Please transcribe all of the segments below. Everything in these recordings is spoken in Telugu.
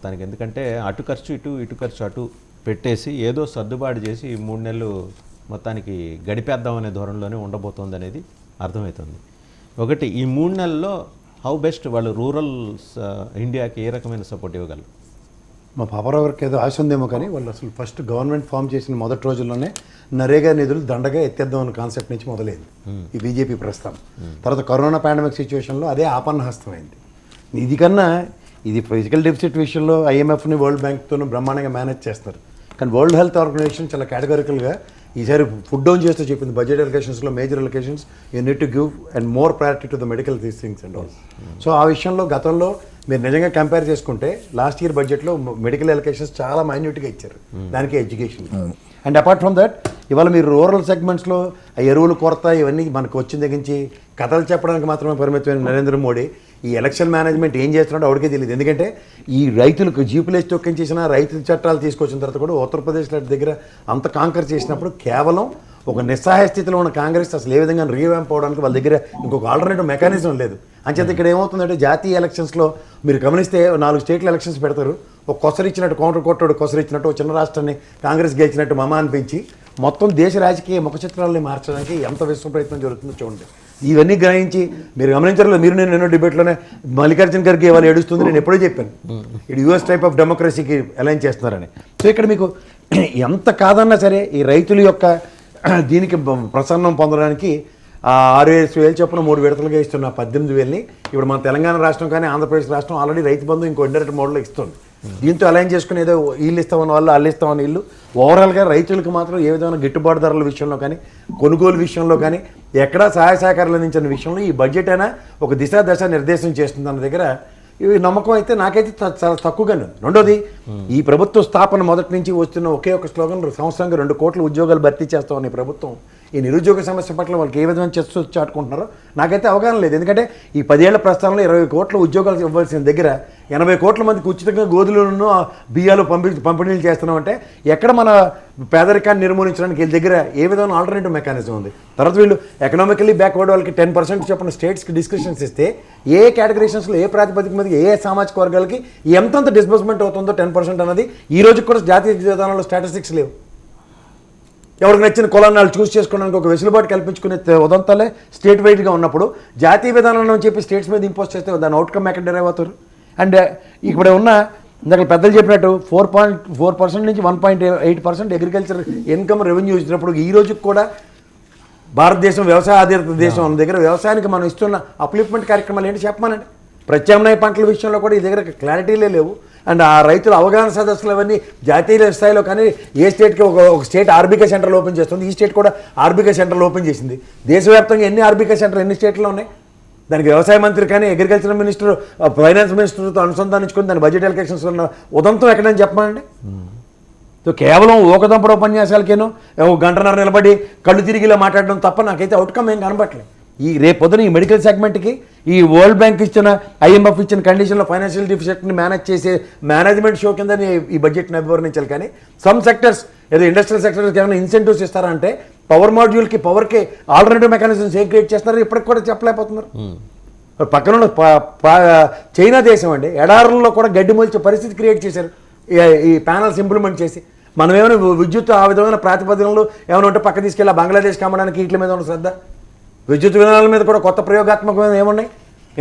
దానికి ఎందుకంటే అటు ఖర్చు ఇటు ఇటు ఖర్చు అటు పెట్టేసి ఏదో సర్దుబాటు చేసి ఈ 3 నెలలు మొత్తానికి గడిపేద్దామనే ధోరణిలోనే ఉండబోతోంది అనేది అర్థమవుతుంది. ఒకటి ఈ 3 నెలల్లో హౌ బెస్ట్ వాళ్ళు రూరల్ ఇండియాకి ఏ రకమైన సపోర్ట్ ఇవ్వగలరు? మా పాపరావు గారికి ఏదో ఆశ ఉందేమో కానీ వాళ్ళు అసలు ఫస్ట్ గవర్నమెంట్ ఫామ్ చేసిన మొదటి రోజుల్లోనే నరేగా నిధులు దండగా ఎత్తేద్దాం అనే కాన్సెప్ట్ నుంచి మొదలైంది ఈ బీజేపీ ప్రస్థానం. తర్వాత కరోనా పాండమిక్ సిచ్యువేషన్లో అదే ఆపన్నహస్తం అయింది. ఇది ఫిజికల్ డెఫిసిట్ విషయంలో ఐఎంఎఫ్ని వరల్డ్ బ్యాంక్తో బ్రహ్మాండంగా మేనేజ్ చేస్తారు. కానీ వరల్డ్ హెల్త్ ఆర్గనైజేషన్ చాలా కేటగారికల్గా ఈసారి ఫుడ్ డౌన్ చేస్తూ చెప్పింది బడ్జెట్ అలొకేషన్స్లో major allocations you need to give and more priority to the medical these things and all. So ఆ విషయంలో గతంలో మీరు నిజంగా కంపేర్ చేసుకుంటే లాస్ట్ ఇయర్ బడ్జెట్లో మెడికల్ అలొకేషన్స్ చాలా మైన్యూట్గా ఇచ్చారు, దానికి education. And apart from that ఇవాళ మీరు రూరల్ సెగ్మెంట్స్లో ఎరువులు కొరత ఇవన్నీ మనకు వచ్చిన దగ్గర నుంచి కథలు చెప్పడానికి మాత్రమే పరిమితమైన నరేంద్ర మోడీ ఈ ఎలక్షన్ మేనేజ్మెంట్ ఏం చేస్తున్నాడో ఎవరికే తెలియదు. ఎందుకంటే ఈ రైతులకు జీపులేసి తొక్కించేసిన రైతు చట్టాలు తీసుకొచ్చిన తర్వాత కూడా ఉత్తరప్రదేశ్ దగ్గర అంత కాంకర్ చేసినప్పుడు కేవలం ఒక నిస్సహాయ స్థితిలో ఉన్న కాంగ్రెస్ అసలు ఏ విధంగా రీవ్యాంప్ అవడానికి వాళ్ళ దగ్గర ఇంకొక ఆల్టర్నేటివ్ మెకానిజం లేదు. అంచేత ఇక్కడ ఏమవుతుందంటే జాతీయ ఎలక్షన్స్లో మీరు గమనిస్తే 4 స్టేట్ల ఎలక్షన్స్ పెడతారు, ఒక కొసరిచ్చినట్టు కౌంటర్ కొట్టాడు కొసరిచ్చినట్టు చిన్న రాష్ట్రాన్ని కాంగ్రెస్ గెలిచినట్టు మమ అనిపించి మొత్తం దేశ రాజకీయ ముఖ చిత్రాలని మార్చడానికి ఎంత విశ్వ ప్రయత్నం జరుగుతుందో చూడండి. ఇవన్నీ గ్రహించి మీరు గమనించారు, మీరు నేను ఎన్నో డిబేట్లోనే మల్లికార్జున ఖర్గే వాళ్ళు ఏడుస్తుంది నేను ఎప్పుడూ చెప్పాను ఇది యూఎస్ టైప్ ఆఫ్ డెమోక్రసీకి అలైన్ చేస్తున్నారని. సో ఇక్కడ మీకు ఎంత కాదన్నా సరే ఈ రైతుల యొక్క దీనికి ప్రసన్నం పొందడానికి 6,000 చొప్పున 3 విడతలుగా ఇస్తున్న 18,000ని ఇప్పుడు మన తెలంగాణ రాష్ట్రం కానీ ఆంధ్రప్రదేశ్ రాష్ట్రం ఆల్రెడీ రైతు బంధు ఇంకో ఇండైరెక్ట్ మోడల్లో ఇస్తుంది. దీంతో అలైన్ చేసుకుని ఏదో వీళ్ళు ఇస్తామని వాళ్ళు ఇస్తామని వీళ్ళు ఓవరాల్గా రైతులకు మాత్రం ఏ విధమైన గిట్టుబాటు ధరల విషయంలో కానీ కొనుగోలు విషయంలో కానీ ఎక్కడా సహాయ సహకారాలు అందించిన విషయంలో ఈ బడ్జెట్ అయినా ఒక దశ నిర్దేశం చేస్తుంది అన్న దగ్గర ఇవి నమ్మకం అయితే నాకైతే చాలా తక్కువగానే. రెండోది ఈ ప్రభుత్వ స్థాపన మొదటి నుంచి వస్తున్న ఒకే ఒక స్లోగన్ సంవత్సరానికి 2 కోట్ల ఉద్యోగాలు భర్తీ చేస్తామని ప్రభుత్వం ఈ నిరుద్యోగ సమస్య పట్ల వాళ్ళకి ఏ విధంగా చేస్తూ చాటుకుంటున్నారో నాకైతే అవగాహన లేదు. ఎందుకంటే ఈ 10 ఏళ్ల ప్రస్థానంలో 20 కోట్ల ఉద్యోగాలు ఇవ్వాల్సిన దగ్గర 80 కోట్ల మందికి ఉచితంగా గోధులను బియ్యాలు పంపిణీలు చేస్తున్నామంటే ఎక్కడ మన పేదరికాన్ని నిర్మూలించడానికి వీళ్ళ దగ్గర ఏ విధమైన ఆల్టర్నేటివ్ మెకానిజం ఉంది? తర్వాత వీళ్ళు ఎకనామికల్లీ బ్యాక్వర్డ్ వాళ్ళకి 10% చెప్పిన స్టేట్స్కి డిస్క్రిప్షన్స్ ఇస్తే ఏ కేటగరీషన్స్లో ఏ ప్రాతిపదిక మీద ఏ సామాజిక వర్గాలకి ఎంతంత డిస్బర్స్మెంట్ అవుతుందో 10% అన్నది ఈ రోజు కూడా జాతీయ విధానంలో స్టాటిస్టిక్స్ లేవు. ఎవరికి నచ్చిన కులాన్ని వాళ్ళు చూస్ చేసుకోవడానికి ఒక వెసులుబాటు కల్పించుకునే ఉదంతాలే స్టేట్ వైడ్గా ఉన్నప్పుడు జాతీయ విధానంలో చెప్పి స్టేట్స్ మీద ఇంపోజ్ చేస్తే దాని అవుట్కమ్ ఎక్కడ డెరైవ్ అవుతారు? అండ్ ఇక్కడ ఉన్న ఇందాక పెద్దలు చెప్పినట్టు 4.4% నుంచి 1.8% అగ్రికల్చర్ ఇన్కమ్ రెవెన్యూ ఇచ్చినప్పుడు ఈ రోజుకి కూడా భారతదేశం వ్యవసాయ ఆధారిత దేశం అన్న దగ్గర వ్యవసాయానికి మనం ఇస్తున్న అప్లిఫ్ట్మెంట్ కార్యక్రమాలు ఏంటి చెప్పమానండి. ప్రత్యామ్నాయ పంటల విషయంలో కూడా ఈ దగ్గర క్లారిటీలే లేవు. అండ్ ఆ రైతుల అవగాహన సదస్సులు అవన్నీ జాతీయ స్థాయిలో కానీ ఏ స్టేట్కి ఒక స్టేట్ ఆర్బీకే సెంటర్లు ఓపెన్ చేస్తుంది, ఈ స్టేట్ కూడా ఆర్బీకే సెంటర్లు ఓపెన్ చేసింది. దేశవ్యాప్తంగా ఎన్ని ఆర్బీకే సెంటర్లు ఎన్ని స్టేట్లో ఉన్నాయి? దానికి వ్యవసాయ మంత్రి కానీ అగ్రికల్చర్ మినిస్టర్ ఫైనాన్స్ మినిస్టర్తో అనుసంధానించుకొని దాని బడ్జెట్ అలొకేషన్స్ ఉన్న ఉదంతం ఎక్కడని చెప్పమండి. సో కేవలం ఓకదంపడ ఉపన్యాసాలకేనో 1 గంటన్నర నిలబడి కళ్ళు తిరిగిలా మాట్లాడడం తప్ప నాకైతే అవుట్కమ్ ఏం కనబట్టలేదు. ఈ రేపొద్దున ఈ మెడికల్ సెగ్మెంట్కి ఈ వరల్డ్ బ్యాంక్ ఇచ్చిన ఐఎంఎఫ్ ఇచ్చిన కండిషన్లో ఫైనాన్షియల్ డిఫిసిట్ని మేనేజ్ చేసే మేనేజ్మెంట్ షో కింద ఈ బడ్జెట్ని అభివర్ణించాలి. కానీ సమ్ సెక్టర్స్ ఏదో ఇండస్ట్రియల్ సెక్టర్స్కి ఏమైనా ఇన్సెంటివ్స్ ఇస్తారా అంటే పవర్ మాడ్యూల్కి పవర్కి ఆల్టర్నేటివ్ మెకానిజమ్స్ ఏం క్రియేట్ చేస్తారో ఇప్పటికి కూడా చెప్పలేకపోతున్నారు. పక్కన చైనా దేశం అండి ఎడారుల్లో కూడా గడ్డి మొలిచే పరిస్థితి క్రియేట్ చేశారు ఈ ప్యానల్స్ ఇంప్లిమెంట్ చేసి. మనం ఏమైనా విద్యుత్ ఆ విధమైన ప్రాతిపదికలు ఏమైనా ఉంటే పక్క తీసుకెళ్ళి బంగ్లాదేశ్కి అమ్మడానికి వీటి మీద ఉన్న శ్రద్ధ, విద్యుత్ విధానాల మీద కూడా కొత్త ప్రయోగాత్మకమైన ఏమున్నాయి?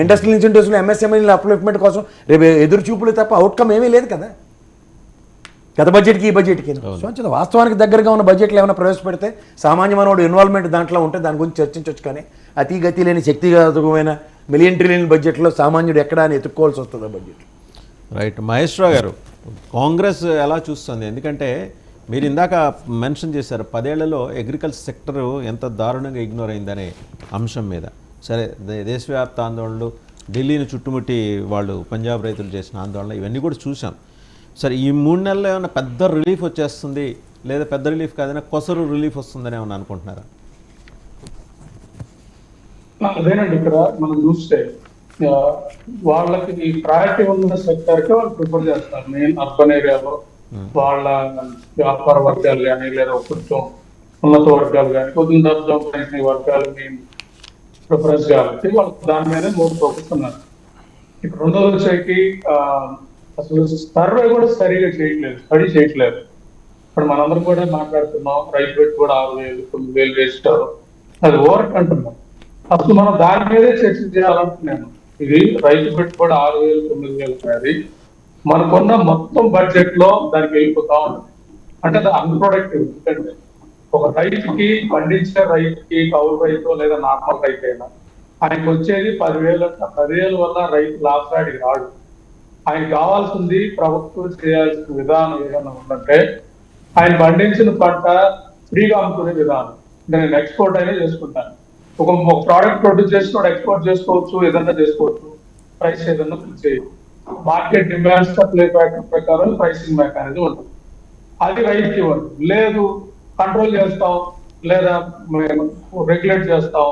ఇండస్ట్రియల్ ఇన్సెంటివ్స్లో ఎంఎస్ఎంఈల అప్లిఫ్ట్మెంట్ కోసం రేపు ఎదురు చూపులు తప్ప అవుట్కమ్ ఏమీ లేదు కదా గత బడ్జెట్కి ఈ బడ్జెట్కి. సో వాస్తవానికి దగ్గరగా ఉన్న బడ్జెట్లు ఏమైనా ప్రవేశపెడితే సామాన్య మానవుడు ఇన్వాల్వ్మెంట్ దాంట్లో ఉంటే దాని గురించి చర్చించవచ్చు. కానీ అతి గతి లేని శక్తిగతమైన మిలియన్ ట్రిలియన్ బడ్జెట్లో సామాన్యుడు ఎక్కడా అని ఎత్తుక్కోవాల్సి వస్తుంది బడ్జెట్. రైట్. మహేశ్వరరావు గారు, కాంగ్రెస్ ఎలా చూస్తుంది? ఎందుకంటే మీరు ఇందాక మెన్షన్ చేశారు 10 ఏళ్లలో అగ్రికల్చర్ సెక్టర్ ఎంత దారుణంగా ఇగ్నోర్ అయిందనే అంశం మీద. సరే, దేశవ్యాప్త ఆందోళనలు, ఢిల్లీని చుట్టుముట్టి వాళ్ళు పంజాబ్ రైతులు చేసిన ఆందోళన ఇవన్నీ కూడా చూసాం. సరే, ఈ 3 నెలల్లో ఏమైనా పెద్ద రిలీఫ్ వచ్చేస్తుంది లేదా పెద్ద రిలీఫ్ కాదైనా కొసరు రిలీఫ్ వస్తుందని ఏమన్నా అనుకుంటున్నారా? అదేనండి, ఇక్కడ మనం చూస్తే వాళ్ళకి ఈ ప్రయారిటీ ఉన్న సెక్టర్కి వాళ్ళు ప్రిఫర్ చేస్తారు. మెయిన్ అర్బన్ ఏరియాలో వాళ్ళ వ్యాపార వర్గాలు కానీ లేదా కొంచెం ఉన్నత వర్గాలు కానీ కొంచెం దర్జా వర్గాలు మెయిన్ ప్రిఫరెన్స్ కాబట్టి వాళ్ళు దాని మీద మోర్ ఫోకస్ ఉన్నారు. ఇప్పుడు రెండో వచ్చేకి అసలు సర్వే కూడా సరిగా చేయట్లేదు, స్టడీ చేయట్లేదు. ఇప్పుడు మనందరం కూడా మాట్లాడుతున్నాం, రైతు పెట్టుబడి 6,000, 9,000 వేస్తారు, అది ఓవర్ట్ అంటున్నాం. అసలు మనం దాని మీదే చర్చ చేయాలంటున్నాను. ఇది రైతు పెట్టుబడి 6,000, 9,000 అనేది మనకున్న మొత్తం బడ్జెట్ లో దానికి వెళ్ళిపోతా ఉంటుంది. అంటే అది అన్ప్రొడక్టివ్. ఎందుకంటే ఒక రైతుకి, పండించే రైతుకి, కౌలు రైతు లేదా నార్మల్ రైతు అయినా ఆయనకు వచ్చేది 10,000 అంట. 10,000 వల్ల రైతు లాభసాడికి రాడు. ఆయనకు కావాల్సింది ప్రభుత్వం చేయాల్సిన విధానం ఏదైనా ఉందంటే ఆయన పండించిన పంట ఫ్రీగా అమ్ముకునే విధానం. నేను ఎక్స్పోర్ట్ అయినా చేసుకుంటాను. ఒక ప్రోడక్ట్ ప్రొడ్యూస్ చేసినోడు ఎక్స్పోర్ట్ చేసుకోవచ్చు, ఏదన్నా చేసుకోవచ్చు. ప్రైస్ ఏదన్నా ఫిక్స్ చేయొచ్చు. మార్కెట్ డిమాండ్ సప్లై ఫ్యాక్టర్ ప్రకారం ప్రైసింగ్ మెకానిజం ఉంటుంది. అది రైతుకి ఇవ్వండి. లేదు కంట్రోల్ చేస్తాం లేదా రెగ్యులేట్ చేస్తాం,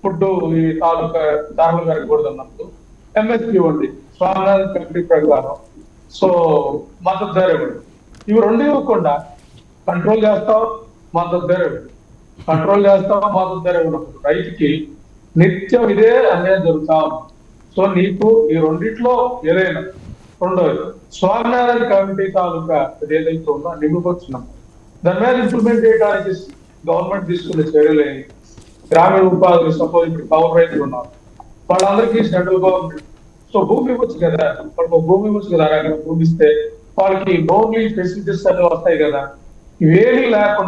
ఫుడ్ ఈ తాలూకా ధరలు పెరగకూడదు అన్నప్పుడు ఎంఎస్పీ ఇవ్వండి, స్వామినాథన్ కమిటీ ప్రకారం. సో మద్దతు ధర ఇవ్వండి. ఇవి రెండు ఇవ్వకుండా కంట్రోల్ చేస్తాం, మద్దతు ధర ఇవ్వండి, కంట్రోల్ చేస్తాం, మద్దతు ధర ఇవ్వనప్పుడు రైతుకి నిత్యం ఇదే అన్యాయం జరుగుతా ఉంది. సో నీకు ఈ రెండిట్లో ఏదైనా రెండోది స్వామినాథన్ కమిటీ తాలూకా ఏదైతే ఉందో నిమ్ముకొచ్చినాం, దాని మీద ఇంప్లిమెంట్ చేయడానికి గవర్నమెంట్ తీసుకునే చర్యలు ఏంటి? గ్రామీణ ఉపాధి, సపోజ్ ఇప్పుడు కౌలు రైతులు ఉన్నారు, వాళ్ళందరికీ సెంట్రల్ గవర్నమెంట్ సో భూమి ఇవ్వచ్చు కదా, వాళ్ళకి భూమి ఇవ్వచ్చు కదా, భూమి ఇస్తే వాళ్ళకి లోన్లు ఫెసిలిటీస్ అన్ని వస్తాయి కదా. ఇవేమీ లేకుండా